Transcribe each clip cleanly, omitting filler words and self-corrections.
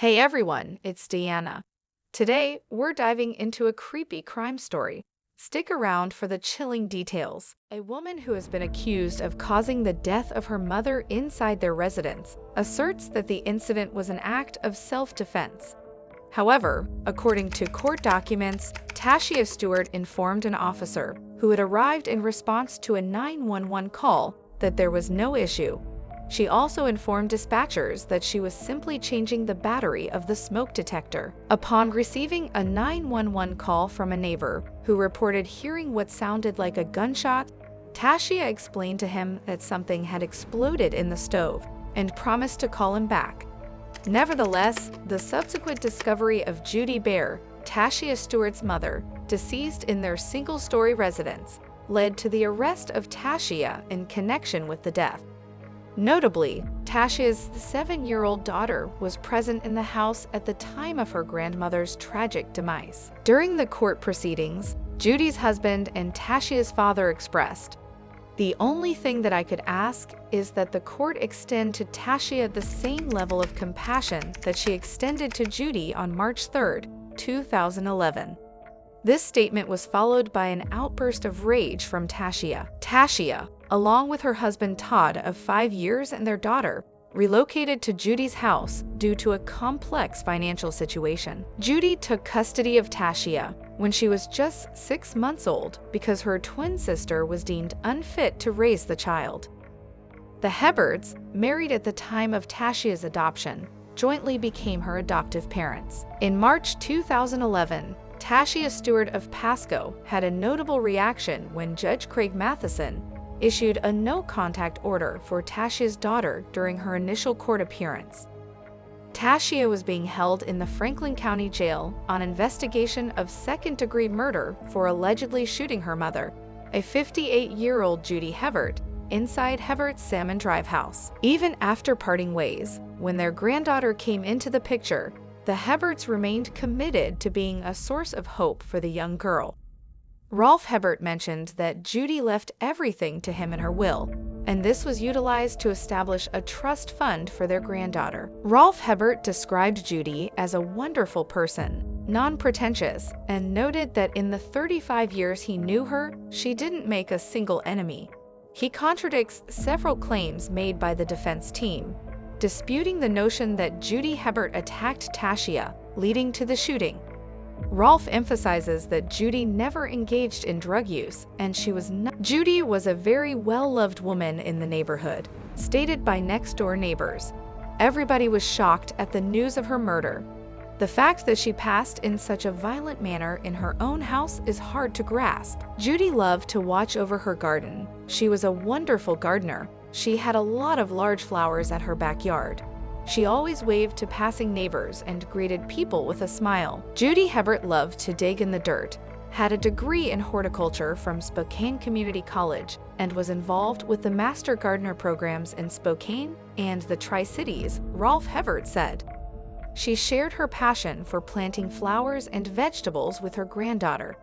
Hey everyone, it's Deanna. Today, we're diving into a creepy crime story. Stick around for the chilling details. A woman who has been accused of causing the death of her mother inside their residence asserts that the incident was an act of self-defense. However, according to court documents, Tashia Stewart informed an officer who had arrived in response to a 911 call that there was no issue. She also informed dispatchers that she was simply changing the battery of the smoke detector. Upon receiving a 911 call from a neighbor who reported hearing what sounded like a gunshot, Tashia explained to him that something had exploded in the stove and promised to call him back. Nevertheless, the subsequent discovery of Judy Hebert, Tashia Stewart's mother, deceased in their single-story residence, led to the arrest of Tashia in connection with the death. Notably, Tashia's 7-year-old daughter was present in the house at the time of her grandmother's tragic demise. During the court proceedings, Judy's husband and Tashia's father expressed, "The only thing that I could ask is that the court extend to Tashia the same level of compassion that she extended to Judy on March 3, 2011. This statement was followed by an outburst of rage from Tashia. Tashia, along with her husband Todd of 5 years and their daughter, relocated to Judy's house due to a complex financial situation. Judy took custody of Tashia when she was just 6 months old because her twin sister was deemed unfit to raise the child. The Heberts, married at the time of Tashia's adoption, jointly became her adoptive parents. In March 2011, Tashia Stewart of Pasco had a notable reaction when Judge Craig Matheson issued a no-contact order for Tashia's daughter during her initial court appearance. Tashia was being held in the Franklin County Jail on investigation of second-degree murder for allegedly shooting her mother, a 58-year-old Judy Hebert, inside Hebert's Salmon Drive house. Even after parting ways, when their granddaughter came into the picture, the Heberts remained committed to being a source of hope for the young girl. Rolf Hebert mentioned that Judy left everything to him in her will, and this was utilized to establish a trust fund for their granddaughter. Rolf Hebert described Judy as a wonderful person, non-pretentious, and noted that in the 35 years he knew her, she didn't make a single enemy. He contradicts several claims made by the defense team, disputing the notion that Judy Hebert attacked Tashia, leading to the shooting. Rolf emphasizes that Judy never engaged in drug use, and Judy was a very well-loved woman in the neighborhood, stated by next-door neighbors. Everybody was shocked at the news of her murder. The fact that she passed in such a violent manner in her own house is hard to grasp. Judy loved to watch over her garden. She was a wonderful gardener. She had a lot of large flowers at her backyard. She always waved to passing neighbors and greeted people with a smile. Judy Hebert loved to dig in the dirt, had a degree in horticulture from Spokane Community College, and was involved with the Master Gardener programs in Spokane and the Tri-Cities, Rolf Hebert said. She shared her passion for planting flowers and vegetables with her granddaughter.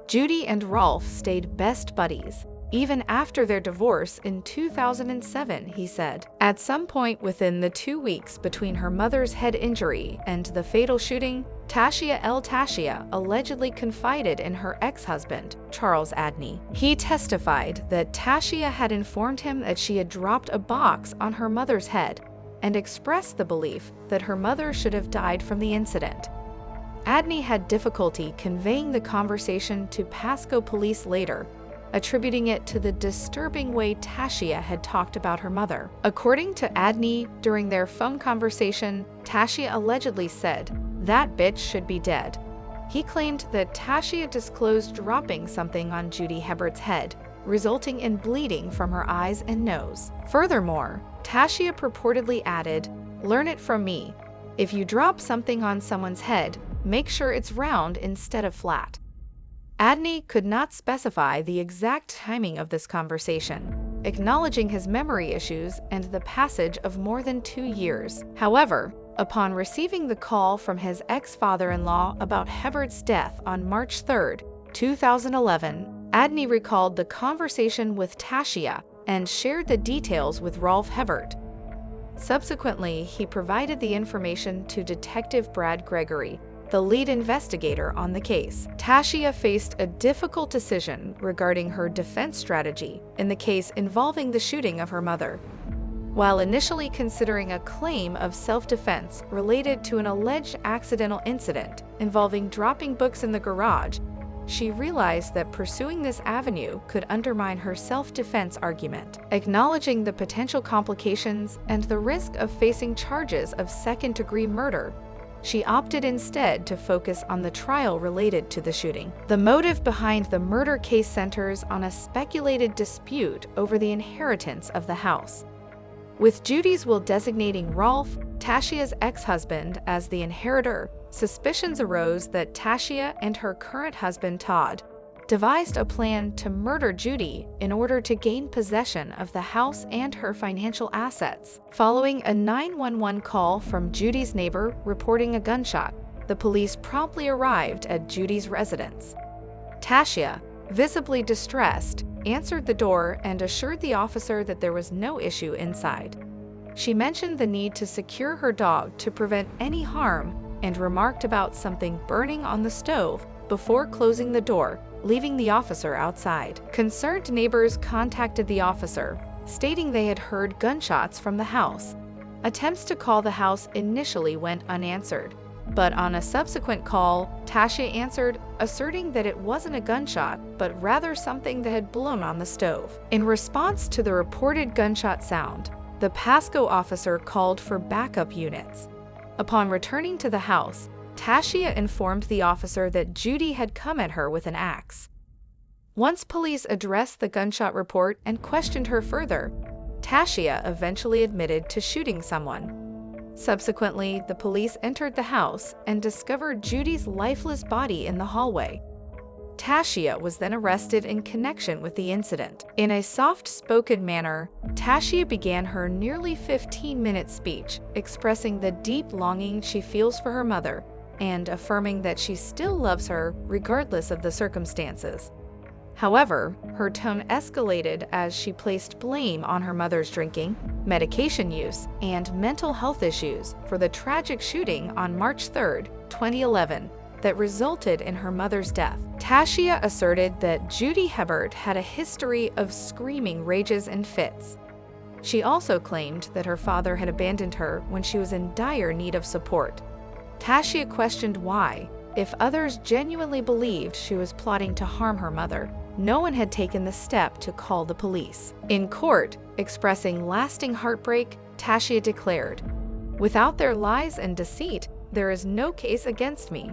Judy and Rolf stayed best buddies, even after their divorce in 2007, he said. At some point within the 2 weeks between her mother's head injury and the fatal shooting, Tashia allegedly confided in her ex-husband, Charles Adney. He testified that Tashia had informed him that she had dropped a box on her mother's head and expressed the belief that her mother should have died from the incident. Adney had difficulty conveying the conversation to Pasco police later, attributing it to the disturbing way Tashia had talked about her mother. According to Adney, during their phone conversation, Tashia allegedly said, "That bitch should be dead." He claimed that Tashia disclosed dropping something on Judy Hebert's head, resulting in bleeding from her eyes and nose. Furthermore, Tashia purportedly added, "Learn it from me. If you drop something on someone's head, make sure it's round instead of flat." Adney could not specify the exact timing of this conversation, acknowledging his memory issues and the passage of more than 2 years. However, upon receiving the call from his ex-father-in-law about Hebert's death on March 3, 2011, Adney recalled the conversation with Tashia and shared the details with Rolf Hebert. Subsequently, he provided the information to Detective Brad Gregory, the lead investigator on the case. Tasha faced a difficult decision regarding her defense strategy in the case involving the shooting of her mother. While initially considering a claim of self-defense related to an alleged accidental incident involving dropping books in the garage, she realized that pursuing this avenue could undermine her self-defense argument. Acknowledging the potential complications and the risk of facing charges of second-degree murder, she opted instead to focus on the trial related to the shooting. The motive behind the murder case centers on a speculated dispute over the inheritance of the house. With Judy's will designating Rolf, Tasha's ex-husband, as the inheritor, suspicions arose that Tasha and her current husband, Todd, devised a plan to murder Judy in order to gain possession of the house and her financial assets. Following a 911 call from Judy's neighbor reporting a gunshot, the police promptly arrived at Judy's residence. Tasha, visibly distressed, answered the door and assured the officer that there was no issue inside. She mentioned the need to secure her dog to prevent any harm and remarked about something burning on the stove before closing the door, leaving the officer outside. Concerned neighbors contacted the officer, stating they had heard gunshots from the house. Attempts to call the house initially went unanswered, but on a subsequent call, Tasha answered, asserting that it wasn't a gunshot, but rather something that had blown on the stove. In response to the reported gunshot sound, the Pasco officer called for backup units. Upon returning to the house, Tasha informed the officer that Judy had come at her with an axe. Once police addressed the gunshot report and questioned her further, Tasha eventually admitted to shooting someone. Subsequently, the police entered the house and discovered Judy's lifeless body in the hallway. Tasha was then arrested in connection with the incident. In a soft-spoken manner, Tasha began her nearly 15-minute speech, expressing the deep longing she feels for her mother and affirming that she still loves her regardless of the circumstances. However, her tone escalated as she placed blame on her mother's drinking, medication use, and mental health issues for the tragic shooting on March 3, 2011, that resulted in her mother's death. Tasha asserted that Judy Hebert had a history of screaming rages and fits. She also claimed that her father had abandoned her when she was in dire need of support. Tasha questioned why, if others genuinely believed she was plotting to harm her mother, no one had taken the step to call the police. In court, expressing lasting heartbreak, Tasha declared, "Without their lies and deceit, there is no case against me.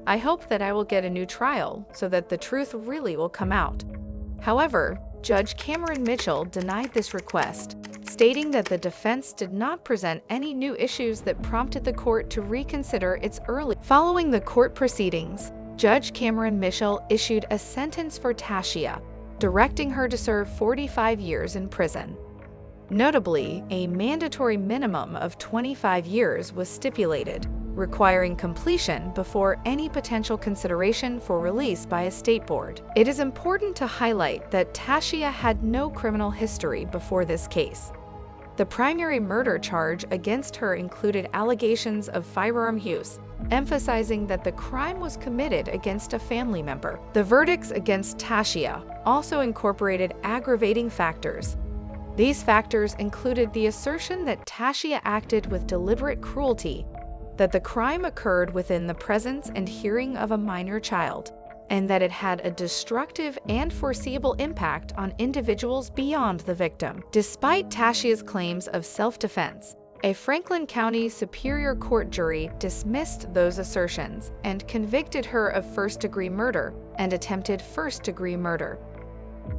I hope that I will get a new trial so that the truth really will come out." However, Judge Cameron Mitchell denied this request, stating that the defense did not present any new issues that prompted the court to reconsider its early. Following the court proceedings, Judge Cameron Mitchell issued a sentence for Tasha, directing her to serve 45 years in prison. Notably, a mandatory minimum of 25 years was stipulated, requiring completion before any potential consideration for release by a state board. It is important to highlight that Tasha had no criminal history before this case. The primary murder charge against her included allegations of firearm use, emphasizing that the crime was committed against a family member. The verdicts against Tasha also incorporated aggravating factors. These factors included the assertion that Tasha acted with deliberate cruelty, that the crime occurred within the presence and hearing of a minor child, and that it had a destructive and foreseeable impact on individuals beyond the victim. Despite Tasha's claims of self-defense, a Franklin County Superior Court jury dismissed those assertions and convicted her of first-degree murder and attempted first-degree murder.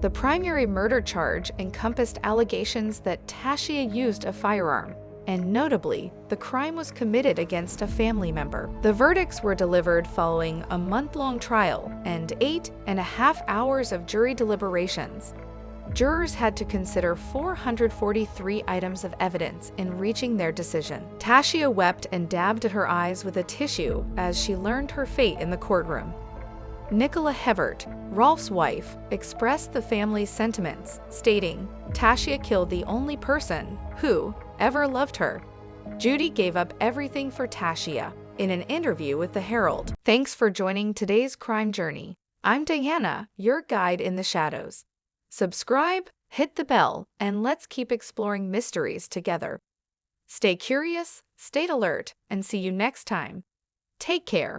The primary murder charge encompassed allegations that Tasha used a firearm, and notably, the crime was committed against a family member. The verdicts were delivered following a month-long trial and 8.5 hours of jury deliberations. Jurors had to consider 443 items of evidence in reaching their decision. Tasha wept and dabbed at her eyes with a tissue as she learned her fate in the courtroom. Nicola Hebert, Rolf's wife, expressed the family's sentiments, stating, "Tashia killed the only person who ever loved her." Judy gave up everything for Tashia in an interview with the Herald. Thanks for joining today's crime journey. I'm Diana, your guide in the shadows. Subscribe, hit the bell, and let's keep exploring mysteries together. Stay curious, stay alert, and see you next time. Take care.